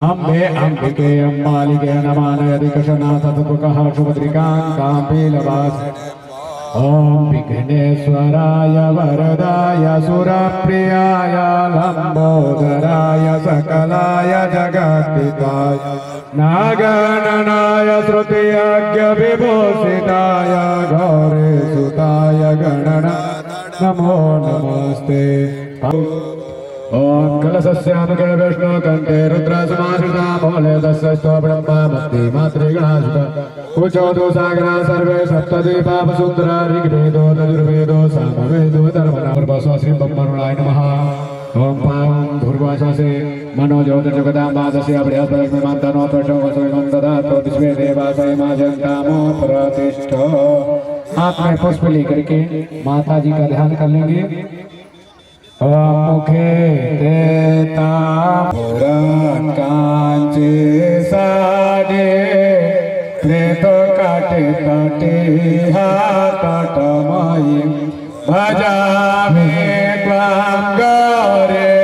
अम्बे अम्बिके अम्बालिके नमानयदिकशनाथतुकः शुभद्रिकाङ्काम्बीलवास ॐ विघ्नेश्वराय वरदाय सुरप्रियाय लम्बोदराय सकलाय जगद्पिताय नागणनाय श्रुतियज्ञविभूषिताय गौरीसुताय गणनाथ नमो नमस्ते। ओम कलशस्यामुखे विष्णु कंठे रुद्रसमाश्रिता मूले दशस्थो ब्रह्मा मुक्ति मातृगणाश्रिता कुचो दोसागरा सर्वे सप्तद्वीपा वसुंधरा ऋग्वेदो यजुर्वेदो सामवेदो धर्मनाम श्री ब्रह्मरुणाय नमः। ओम पावं भूर्भुवस्वसे मनोज्योतिर्जगदाम्बादस्य बृहस्पतिर्मिमान्तनो प्रशो वसुमिमं ददातो विश्वे देवासय माजन्तामो प्रतिष्ठ। हाथ में पुष्प लेकर के माता जी का ध्यान कर लेंगे। मुखे तेता कांचे साडे प्रेतो काटे काटे हाथ माई भजा में ग्वाम गौरे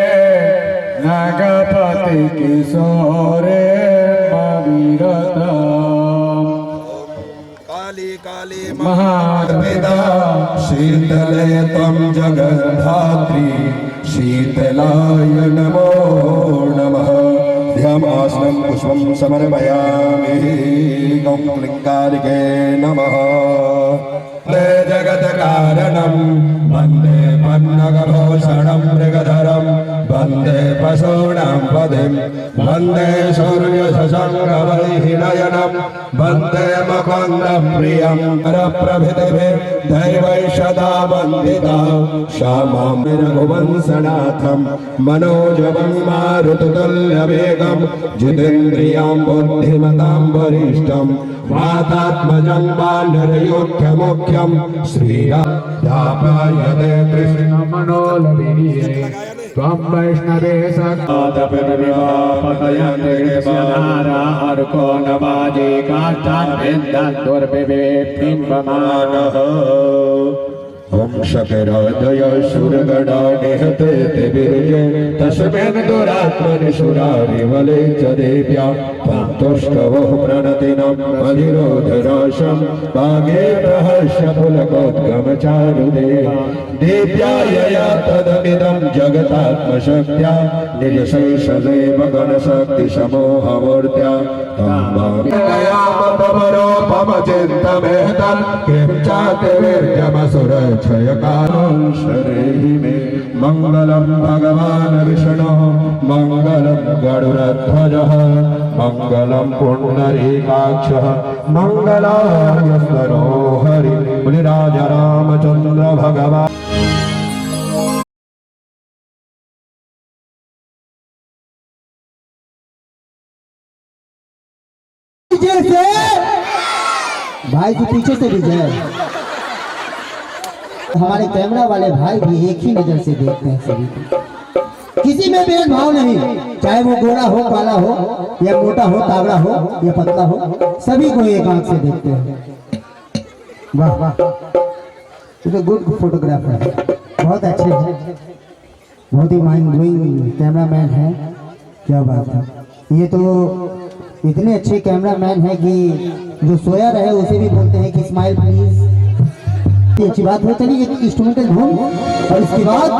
नागपति किशोरे काली महावेदा शीतले त्वं जगद्धात्री शीतलाय नमो नमः। ध्यानासनं पुष्पं समर्पयामि गं क्लीङ्कालिके नमः। जगत्कारणं वन्दे पन्नगभूषणं मृगधरं वन्दे पशूनां पदिं वन्दे सूर्यशशाङ्कवैहिनयनं वन्दे मुकुन्दं प्रियं परप्रभृतिभिर्दैवैः सदा वन्दिता श्यामां रघुवंशनाथं मनोजवं मारुततुल्यवेगं जितेन्द्रियां बुद्धिमतां वरिष्ठं वातात्मजं वानरयोग्यमुख्यं श्रीराधापायते कृष्ण मनोलवीये त्वं वैष्णवे सकादपदविवापतयन्त्रिस्यधारा अर्को न बाजे काष्ठान्विन्दन्तुर्विवेपिन्वमानः। ओम शकरादय सुरगणा निहते ते विरजे तस्मिन् दुरात्मनि सुरारिवले च देव्या त्वन्तुष्टवः प्रणतिनं अधिरोधराशं भागे प्रहर्ष पुलकोद्गमचारुदेह देव्या यया तदमिदं जगतात्मशक्त्या निजशैशदेव गणशक्तिसमूहमूर्त्या ताम्बामपमरोपमचिन्तमेतन् किं चाति वीर्यमसुरक्षयकालं शरेहि मे। मङ्गलं भगवान् विष्णुः मङ्गलं गरुडध्वजः मङ्गलं पुण्डरीकाक्षः मङ्गलाय सरोहरि राजा रामचन्द्र भगवान्। भाई जी पीछे से भी जाए। हमारे कैमरा वाले भाई भी एक ही नजर से देखते हैं सभी को, किसी में भेदभाव नहीं, चाहे वो गोरा हो काला हो या मोटा हो तागड़ा हो या पतला हो, सभी को एक आंख से देखते हैं। वाह वाह, तो गुड फोटोग्राफर है, बहुत अच्छे हैं, बहुत ही माइंड ब्लोइंग कैमरामैन है। क्या बात है, ये तो इतने अच्छे कैमरामैन है कि जो सोया रहे उसे भी बोलते हैं कि स्माइल प्लीज। ये अच्छी बात हो। चलिए एक इंस्ट्रूमेंटल धूम और इसके बाद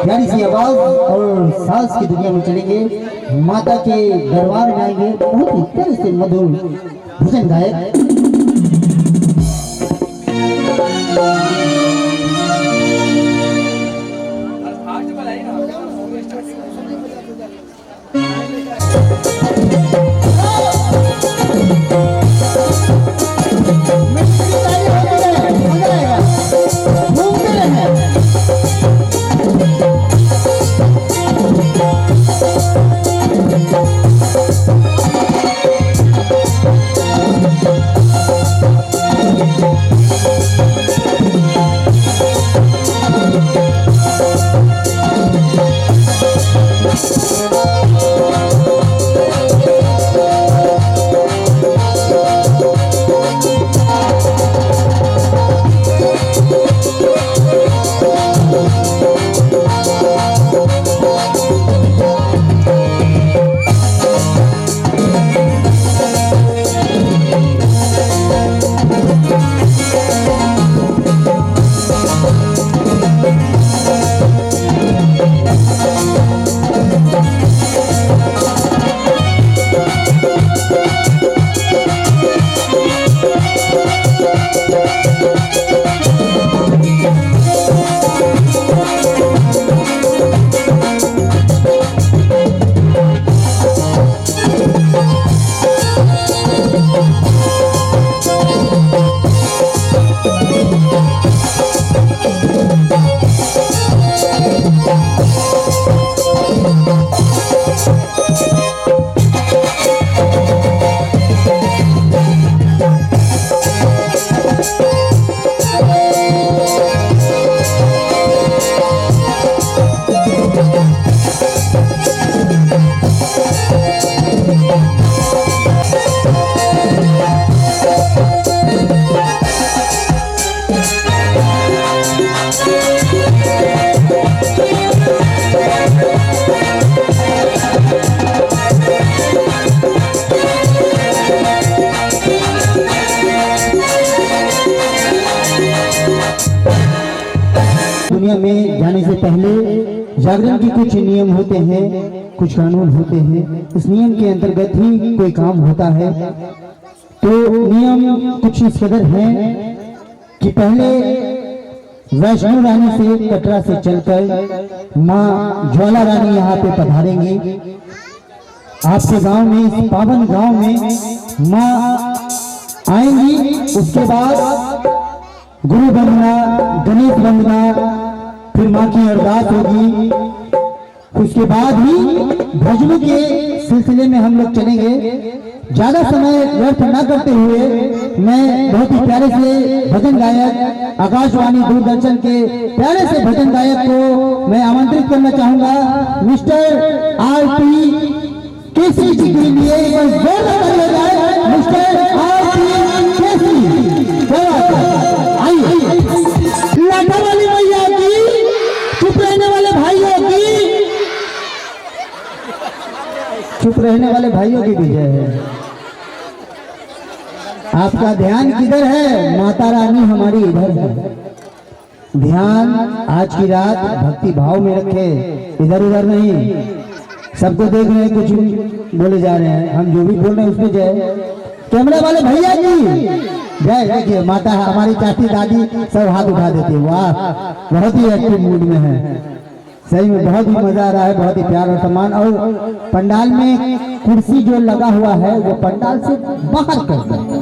प्यारी सी आवाज और सास की दुनिया में चलेंगे, माता के दरबार में आएंगे, बहुत ही प्यारे से मधुर भजन गायक। दुनिया में जाने से पहले जागरण के कुछ नियम होते हैं, कुछ कानून होते हैं। इस नियम के अंतर्गत ही कोई काम होता है। तो नियम कुछ इस कदर हैं कि पहले वैष्णो रानी से कटरा से चलकर माँ ज्वाला रानी यहाँ पे पधारेंगी। आपके गांव में, इस पावन गांव में माँ आएंगी। उसके बाद गुरु वंदना, गणेश वंदना, फिर माँ की अरदास होगी। उसके बाद ही भजनों के सिलसिले में हम लोग चलेंगे। ज्यादा समय व्यर्थ न करते हुए मैं बहुत ही प्यारे से भजन गायक, आकाशवाणी दूरदर्शन के प्यारे से भजन गायक को मैं आमंत्रित करना चाहूंगा। मिस्टर आर.टी. केसरी जी के लिए एक बार जोरदार तालियां बजाएं। मिस्टर आर.टी. केसरी, आइए। लाठा वाली मैया की, चुप रहने वाले भाइयों की, चुप रहने वाले भाइयों की विजय है। आपका ध्यान किधर है? माता रानी हमारी इधर है। ध्यान आज की रात भक्ति भाव में रखे, इधर उधर नहीं। सबको देख रहे हैं, कुछ बोले जा रहे हैं, हम जो भी बोल रहे हैं उसमें जय। कैमरा वाले भैया की जय। देखिए माता हमारी चाची दादी सब हाथ उठा देती है। वाह, बहुत ही एक्टिव मूड में है। सही में बहुत ही मजा आ रहा है, बहुत ही प्यार और सम्मान। और पंडाल में कुर्सी जो लगा हुआ है वो पंडाल से बाहर कर दो।